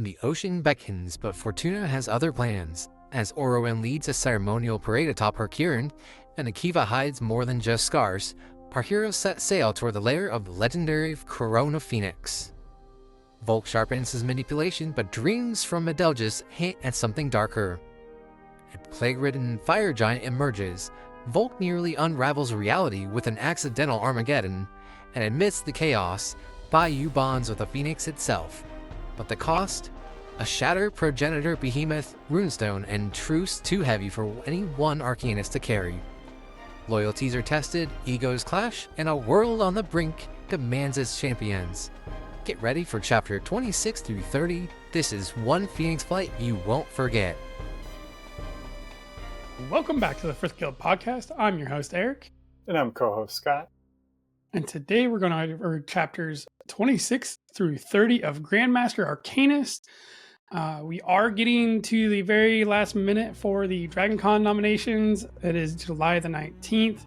The ocean beckons, but Fortuna has other plans. As Orowin leads a ceremonial parade atop her Kieran, and Akiva hides more than just scars, our heroes set sail toward the lair of the legendary Corona Phoenix. Volke sharpens his manipulation, but dreams from Adelgis hint at something darker. A plague-ridden fire giant emerges. Volke nearly unravels reality with an accidental Armageddon, and amidst the chaos, Biyu bonds with the Phoenix itself. But the cost? A shattered progenitor behemoth, runestone, and truce too heavy for any one arcanist to carry. Loyalties are tested, egos clash, and a world on the brink demands its champions. Get ready for chapter 26 through 30. This is one Phoenix flight you won't forget. Welcome back to the Frith Guild podcast. I'm your host, Eric. And I'm co-host, Scott. And today we're going to read chapters 26 through 30 of Grandmaster Arcanist. We are getting to the very last minute for the DragonCon nominations. It is July the 19th.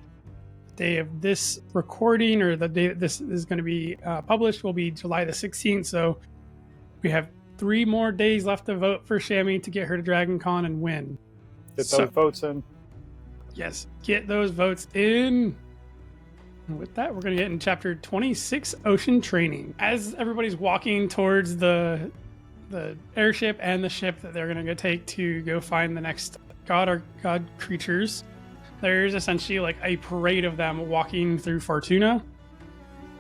The day of this recording, or the day that this is going to be published, will be July the 16th. So we have 3 more days left to vote for Shammy to get her to DragonCon and win. Get those votes in. Yes, get those votes in. And with that, we're going to get in chapter 26, Ocean Training. As everybody's walking towards the airship and the ship that they're going to take to go find the next god creatures, there's essentially like a parade of them walking through Fortuna.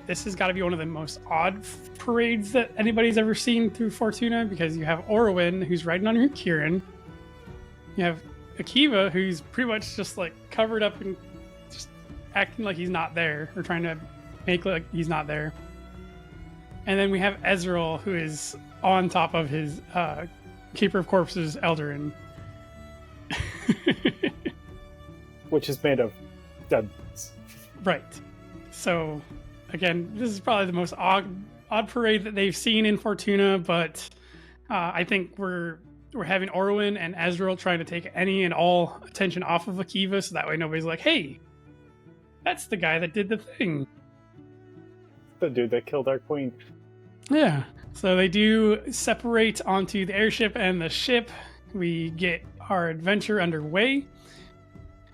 This has got to be one of the most odd parades that anybody's ever seen through Fortuna, because you have Orowin, who's riding on her Kieran. You have Akiva, who's pretty much just like covered up and just acting like he's not there, or trying to make like he's not there. And then we have Ezreal, who is on top of his Keeper of Corpses Eldarin. Which is made of dead bodies. Right. So, again, this is probably the most odd parade that they've seen in Fortuna, but I think we're having Orowin and Ezreal trying to take any and all attention off of Akiva, so that way nobody's like, hey, that's the guy that did the thing. The dude that killed our queen. Yeah. So they do separate onto the airship and the ship. We get our adventure underway.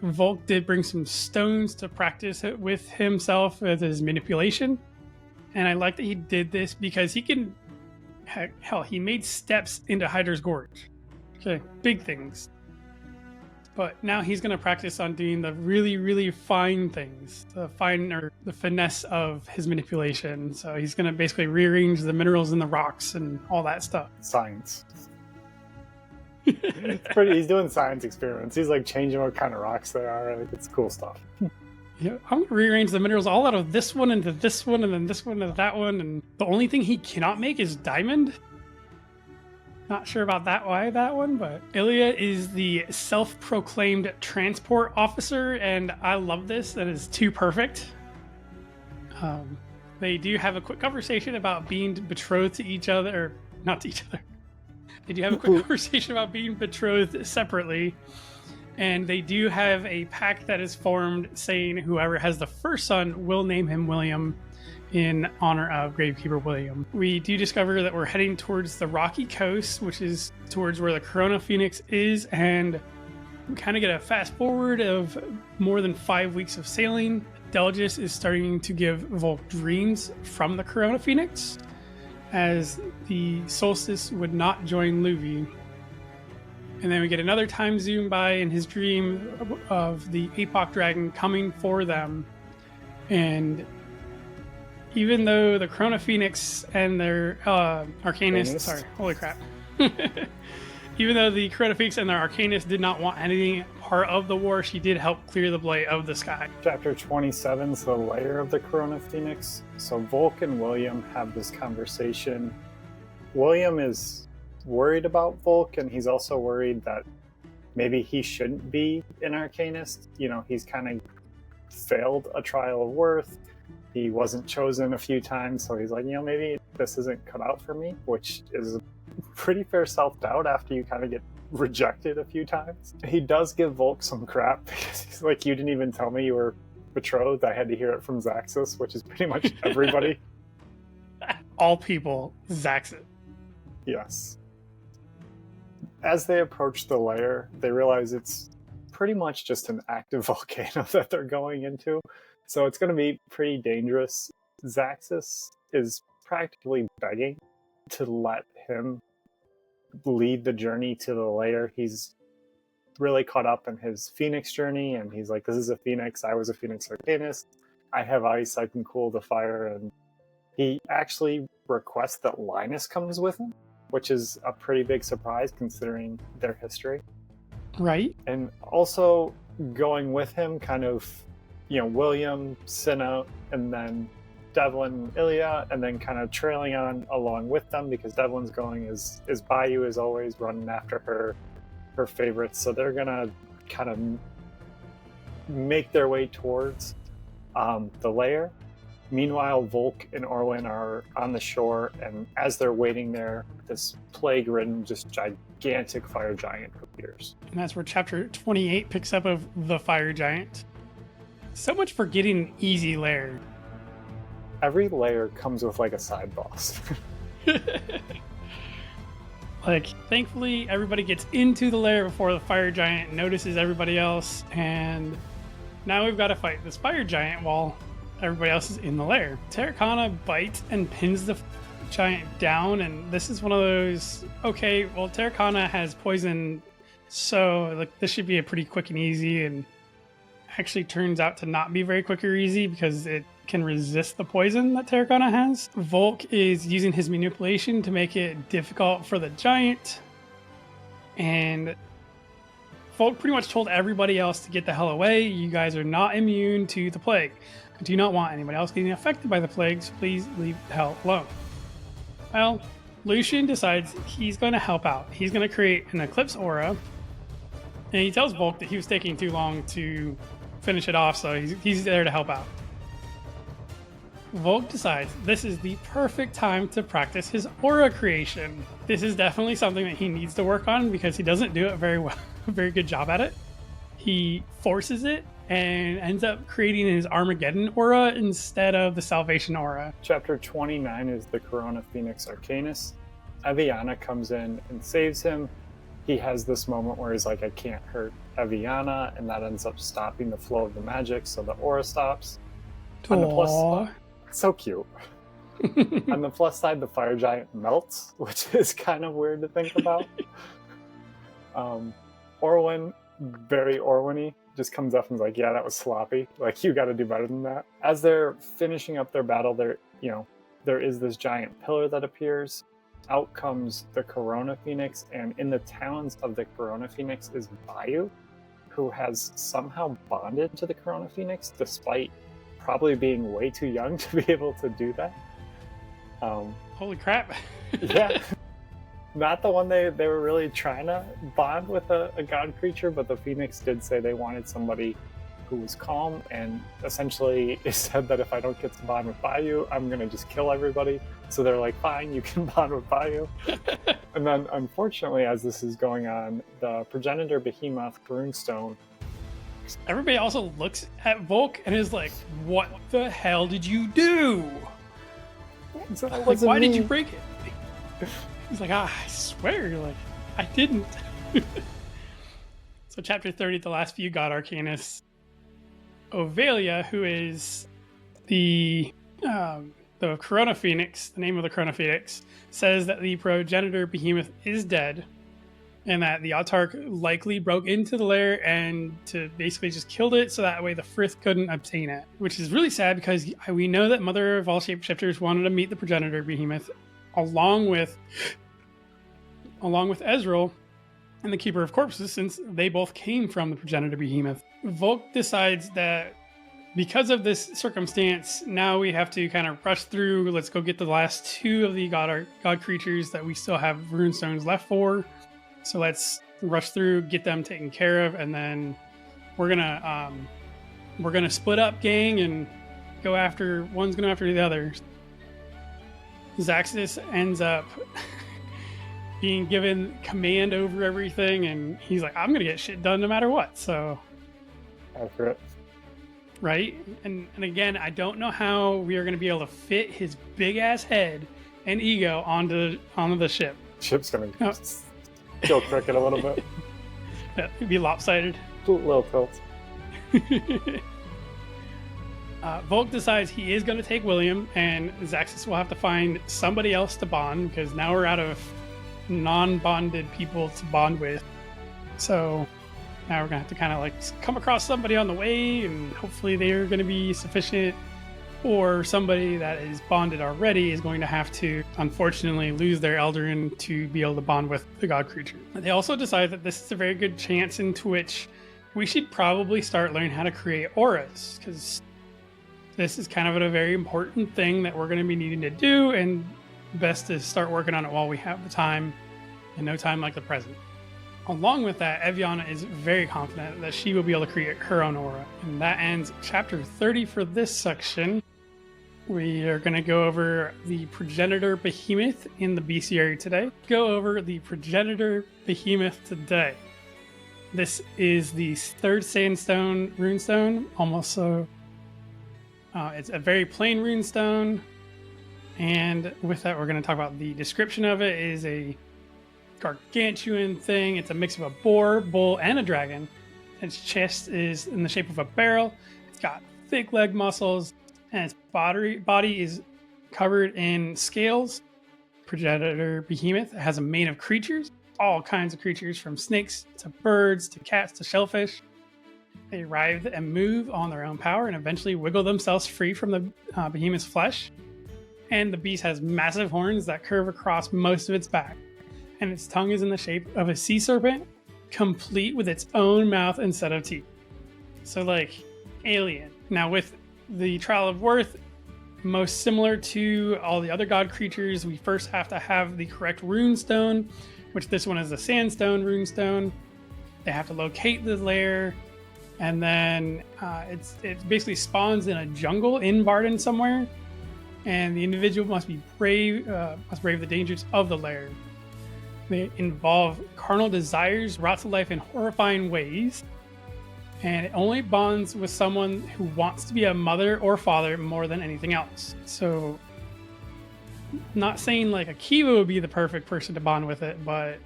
Volke did bring some stones to practice it with himself with his manipulation. And I like that he did this because he can... Hell, he made steps into Hydra's Gorge. Okay, big things. But now he's going to practice on doing the really, really fine things. The finesse of his manipulation. So he's going to basically rearrange the minerals in the rocks and all that stuff. Science. He's doing science experiments. He's like changing what kind of rocks there are. Like, it's cool stuff. Yeah, I'm going to rearrange the minerals all out of this one into this one, and then this one into that one. And the only thing he cannot make is diamond. Not sure about why that one, but Egha is the self-proclaimed transport officer, and I love this. That is too perfect. They do have a quick conversation about being betrothed to each other, or not to each other. They do have a quick conversation about being betrothed separately, and they do have a pact that is formed saying whoever has the first son will name him William, in honor of Gravekeeper William. We do discover that we're heading towards the rocky coast, which is towards where the Corona Phoenix is, and we kind of get a fast forward of more than 5 weeks of sailing. Adelgis is starting to give Volke dreams from the Corona Phoenix, as the solstice would not join Luvi. And then we get another time zoom by in his dream of the Apoc Dragon coming for them, and even though the Corona Phoenix and their Arcanist... Sorry, holy crap. Even though the Corona Phoenix and their Arcanist did not want anything part of the war, she did help clear the blight of the sky. Chapter 27 is the lair of the Corona Phoenix. So Volke and William have this conversation. William is worried about Volke, and he's also worried that maybe he shouldn't be an Arcanist. You know, he's kind of failed a trial of worth. He wasn't chosen a few times, so he's like, maybe this isn't cut out for me, which is pretty fair self-doubt after you kind of get rejected a few times. He does give Volke some crap, because he's like, you didn't even tell me you were betrothed. I had to hear it from Zaxxas, which is pretty much everybody. All people, Zaxxas. Yes. As they approach the lair, they realize it's pretty much just an active volcano that they're going into. So it's going to be pretty dangerous. Zaxxas is practically begging to let him lead the journey to the lair. He's really caught up in his Phoenix journey, and he's like, this is a Phoenix. I was a Phoenix Arcanist. I have ice. I can cool the fire. And he actually requests that Linus comes with him, which is a pretty big surprise considering their history. Right. And also going with him, kind of, William, Cinna, and then Devlin and Ilya, and then kind of trailing on along with them, because Devlin's going is Biyu is always running after her favorites. So they're gonna kind of make their way towards the lair. Meanwhile, Volke and Orwin are on the shore, and as they're waiting there, this plague-ridden, just gigantic fire giant appears. And that's where chapter 28 picks up of the fire giant. So much for getting an easy lair. Every layer comes with like a side boss. Thankfully, everybody gets into the lair before the fire giant notices everybody else, and now we've got to fight this fire giant while everybody else is in the lair. Terrakanna bites and pins the giant down, and this is one of those, okay, well, Terrakanna has poison, so this should be a pretty quick and easy, and actually turns out to not be very quick or easy because it can resist the poison that Terrakanna has. Volke is using his manipulation to make it difficult for the giant, and Volke pretty much told everybody else to get the hell away. You guys are not immune to the plague. I do not want anybody else getting affected by the plague, so please leave the hell alone. Well, Lucian decides he's going to help out. He's going to create an eclipse aura, and he tells Volke that he was taking too long to finish it off, so he's there to help out. Volke decides this is the perfect time to practice his aura creation. This is definitely something that he needs to work on because he doesn't do it very well, a very good job at it. He forces it and ends up creating his Armageddon aura instead of the Salvation aura. Chapter 29 is the Corona Phoenix Arcanist. Eviana comes in and saves him. He has this moment where he's like, I can't hurt Eviana, and that ends up stopping the flow of the magic, so the aura stops. On the plus side, so cute. On the plus side, the fire giant melts, which is kind of weird to think about. Orwin, very Orwin-y, just comes up and is like, yeah, that was sloppy. Like, you got to do better than that. As they're finishing up their battle, there is this giant pillar that appears. Out comes the Corona Phoenix, and in the talons of the Corona Phoenix is Biyu, who has somehow bonded to the Corona Phoenix, despite probably being way too young to be able to do that. Holy crap. Yeah. Not the one they were really trying to bond with a god creature, but the Phoenix did say they wanted somebody who was calm, and essentially it said that if I don't get to bond with Biyu, I'm going to just kill everybody. So they're like, fine, you can bond with Biyu. And then, unfortunately, as this is going on, the progenitor behemoth, Runestone... Everybody also looks at Volke and is like, what the hell did you do? Why did you break it? He's like, I swear, I didn't. So chapter 30, the last few God-Arcanists. Ovalia, who is the Corona Phoenix, the name of the Corona Phoenix, says that the progenitor behemoth is dead, and that the Autarch likely broke into the lair and to basically just killed it, so that way the Frith couldn't obtain it. Which is really sad because we know that Mother of all Shapeshifters wanted to meet the progenitor behemoth along with Ezreal and the Keeper of Corpses, since they both came from the progenitor behemoth. Volke decides that because of this circumstance, now we have to kind of rush through. Let's go get the last two of the god creatures that we still have runestones left for. So let's rush through, get them taken care of, and then we're gonna split up, gang, and go after one's going after the other. Zaxxas ends up being given command over everything, and he's like, I'm gonna get shit done no matter what. So accurate. Right? And again, I don't know how we are going to be able to fit his big ass head and ego onto the ship. Ship's gonna Kill Cricket a little bit. Yeah, it'd be lopsided. Little tilt. Volke decides he is going to take William, and Zaxxas will have to find somebody else to bond, because now we're out of non-bonded people to bond with. So now we're going to have to kind of like come across somebody on the way, and hopefully they're going to be sufficient, or somebody that is bonded already is going to have to, unfortunately, lose their Eldarin to be able to bond with the god creature. They also decide that this is a very good chance into which we should probably start learning how to create auras, because this is kind of a very important thing that we're going to be needing to do, and best to start working on it while we have the time, and no time like the present. Along with that, Eviana is very confident that she will be able to create her own aura. And that ends chapter 30 for this section. We are going to go over the progenitor behemoth in the bestiary today. Go over the progenitor behemoth today. This is the third sandstone runestone, almost so. It's a very plain runestone. And with that, we're going to talk about the description of it. It is a gargantuan thing. It's a mix of a boar, bull, and a dragon. Its chest is in the shape of a barrel. It's got thick leg muscles, and its body is covered in scales. Progenitor behemoth. It has a mane of creatures, all kinds of creatures, from snakes to birds to cats to shellfish. They writhe and move on their own power and eventually wiggle themselves free from the behemoth's flesh. And the beast has massive horns that curve across most of its back. And its tongue is in the shape of a sea serpent, complete with its own mouth and set of teeth. So, like, alien. Now, with the Trial of Worth, most similar to all the other god creatures, we first have to have the correct runestone, which this one is a sandstone runestone. They have to locate the lair, and then it basically spawns in a jungle in Varden somewhere, and the individual must brave the dangers of the lair. They involve carnal desires brought to life in horrifying ways, and it only bonds with someone who wants to be a mother or father more than anything else. So, not saying like a Kiva would be the perfect person to bond with it, but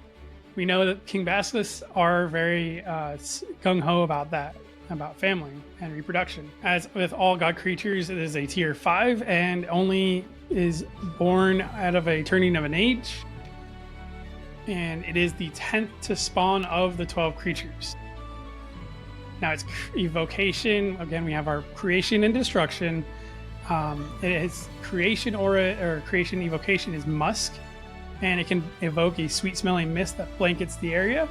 we know that King Basilisk are very gung-ho about that, about family and reproduction. As with all god creatures, it is a tier 5 and only is born out of a turning of an age. And it is the 10th to spawn of the 12 creatures. Now its evocation, again, we have our creation and destruction. Its creation aura or creation evocation is musk, and it can evoke a sweet smelling mist that blankets the area.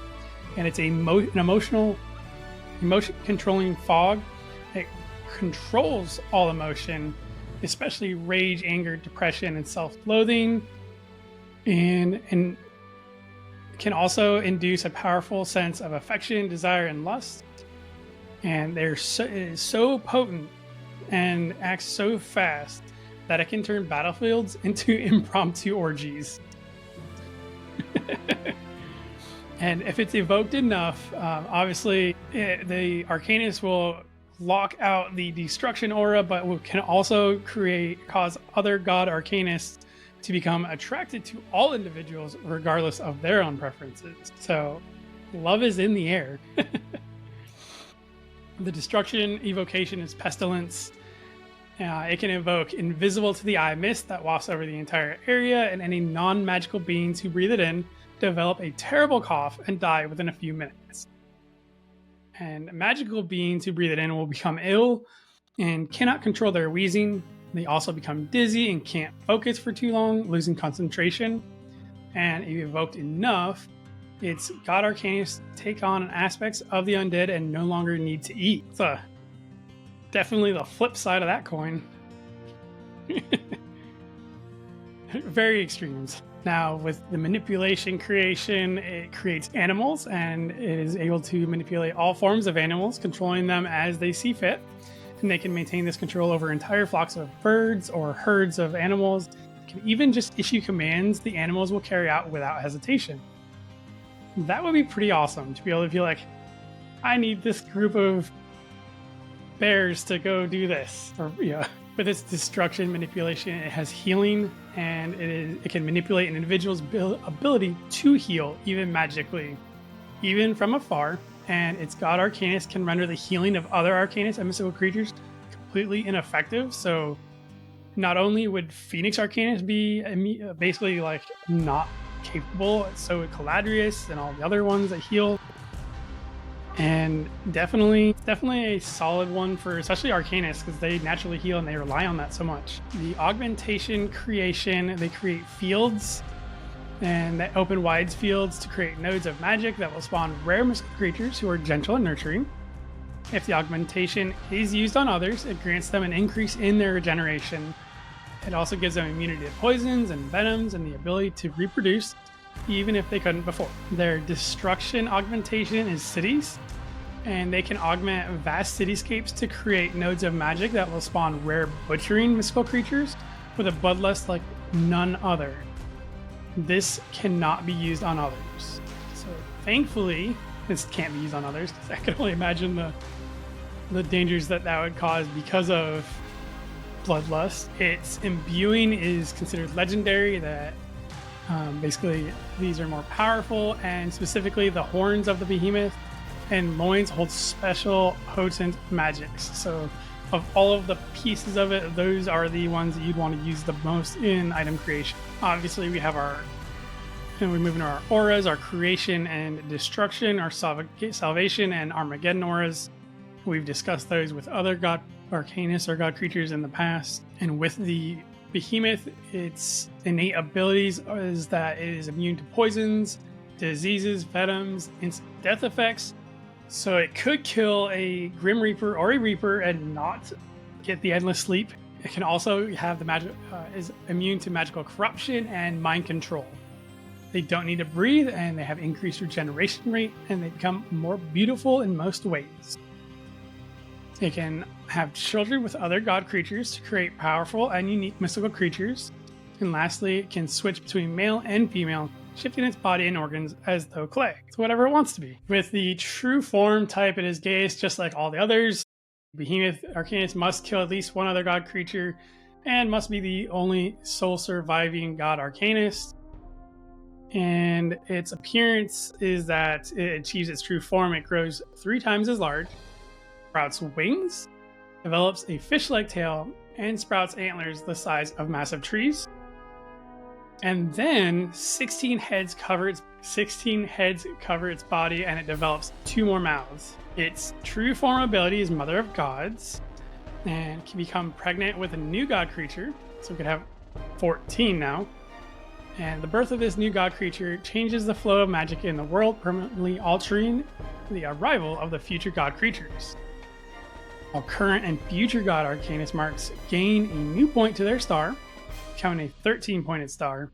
And it's an emotion controlling fog. It controls all emotion, especially rage, anger, depression, and self-loathing. And can also induce a powerful sense of affection, desire, and lust. And it is so potent and acts so fast that it can turn battlefields into impromptu orgies. And if it's evoked enough, obviously the Arcanist will lock out the destruction aura, but can also cause other God-Arcanists to become attracted to all individuals regardless of their own preferences. So love is in the air. The destruction evocation is pestilence. It can evoke invisible to the eye mist that wafts over the entire area, and any non-magical beings who breathe it in develop a terrible cough and die within a few minutes. And magical beings who breathe it in will become ill and cannot control their wheezing. They also become dizzy and can't focus for too long, losing concentration. And if evoked enough, its God-Arcanists take on aspects of the undead and no longer need to eat. So, definitely the flip side of that coin. Very extremes. Now, with the manipulation creation, it creates animals, and it is able to manipulate all forms of animals, controlling them as they see fit. And they can maintain this control over entire flocks of birds or herds of animals. It can even just issue commands the animals will carry out without hesitation. That would be pretty awesome, to be able to be like, I need this group of bears to go do this. Or, With its destruction manipulation, it has healing, and it can manipulate an individual's ability to heal, even magically, even from afar. And its God-Arcanist can render the healing of other arcanists and mystical creatures completely ineffective. So not only would Phoenix Arcanist be basically like not capable, so would Caladrius and all the other ones that heal. And definitely a solid one for especially Arcanists, because they naturally heal and they rely on that so much. The augmentation creation, they create fields, and they open wide fields to create nodes of magic that will spawn rare mystical creatures who are gentle and nurturing. If the augmentation is used on others, it grants them an increase in their regeneration. It also gives them immunity to poisons and venoms and the ability to reproduce, even if they couldn't before. Their destruction augmentation is cities, and they can augment vast cityscapes to create nodes of magic that will spawn rare butchering mystical creatures with a bloodlust like none other. This cannot be used on others. So thankfully, this can't be used on others, because I can only imagine the dangers that would cause because of bloodlust. Its imbuing is considered legendary, that basically these are more powerful, and specifically the horns of the behemoth and loins hold special potent magics. So of all of the pieces of it, those are the ones that you'd want to use the most in item creation. Obviously we have we move into our auras, our creation and destruction, our salvation and Armageddon auras. We've discussed those with other God-Arcanists or God creatures in the past. And with the behemoth, its innate abilities is that it is immune to poisons, diseases, venoms, instant death effects. So it could kill a Grim Reaper or a Reaper and not get the endless sleep. It can also have the magic, is immune to magical corruption and mind control. They don't need to breathe, and they have increased regeneration rate, and they become more beautiful in most ways. It can have children with other god creatures to create powerful and unique mystical creatures. And lastly, it can switch between male and female, shifting its body and organs as though clay. It's whatever it wants to be. With the true form type, it is gayest just like all the others. Behemoth Arcanist must kill at least one other god creature and must be the only sole surviving god Arcanist. And its appearance is that it achieves its true form. It grows 3 times as large, sprouts wings, develops a fish-like tail, and sprouts antlers the size of massive trees. And then 16 heads cover its body, and it develops 2 more mouths. Its true form ability is Mother of Gods, and can become pregnant with a new god creature. So we could have 14 now. And the birth of this new god creature changes the flow of magic in the world, permanently altering the arrival of the future god creatures. While current and future god Arcanist marks gain a new point to their star, becoming a 13-pointed star.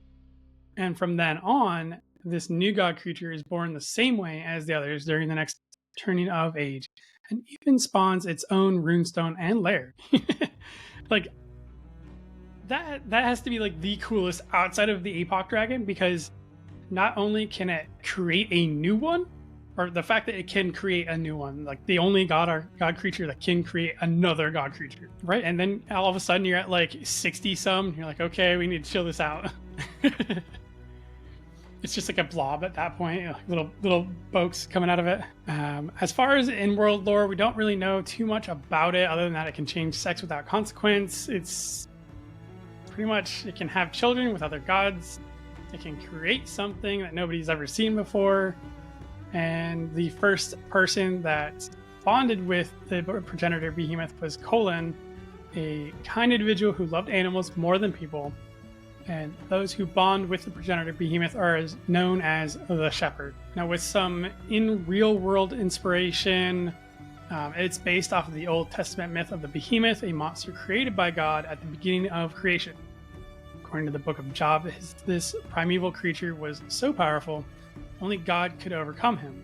And from then on, this new god creature is born the same way as the others during the next turning of age, and even spawns its own runestone and lair. Like, that has to be like the coolest outside of the Apoc Dragon, because not only can it create a new one, or the fact that it can create a new one, like the only god creature that can create another god creature, right? And then all of a sudden you're at like 60 some, you're like, okay, we need to chill this out. It's just like a blob at that point, like little boats coming out of it. As far as in-world lore, we don't really know too much about it, other than that it can change sex without consequence. It's pretty much, it can have children with other gods. It can create something that nobody's ever seen before. And the first person that bonded with the progenitor behemoth was Colin, a kind individual who loved animals more than people. And those who bond with the progenitor behemoth are known as the shepherd. Now, with some in real world inspiration, it's based off of the Old Testament myth of the behemoth, a monster created by God at the beginning of creation. According to the book of Job, this primeval creature was so powerful, only God could overcome him.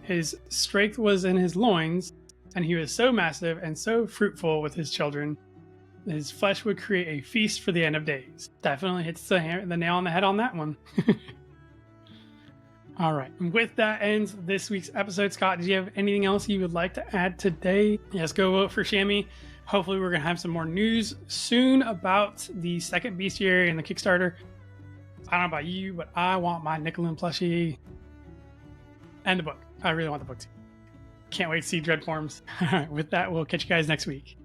His strength was in his loins, and he was so massive and so fruitful with his children, his flesh would create a feast for the end of days. Definitely hits the nail on the head on that one. All right, and with that ends this week's episode. Scott, do you have anything else you would like to add today? Yes, go vote for Shammy Hopefully we're going to have some more news soon about the second bestiary and the Kickstarter. I don't know about you, but I want my Nickelodeon plushie and the book. I really want the book too. Can't wait to see Dreadforms. With that, we'll catch you guys next week.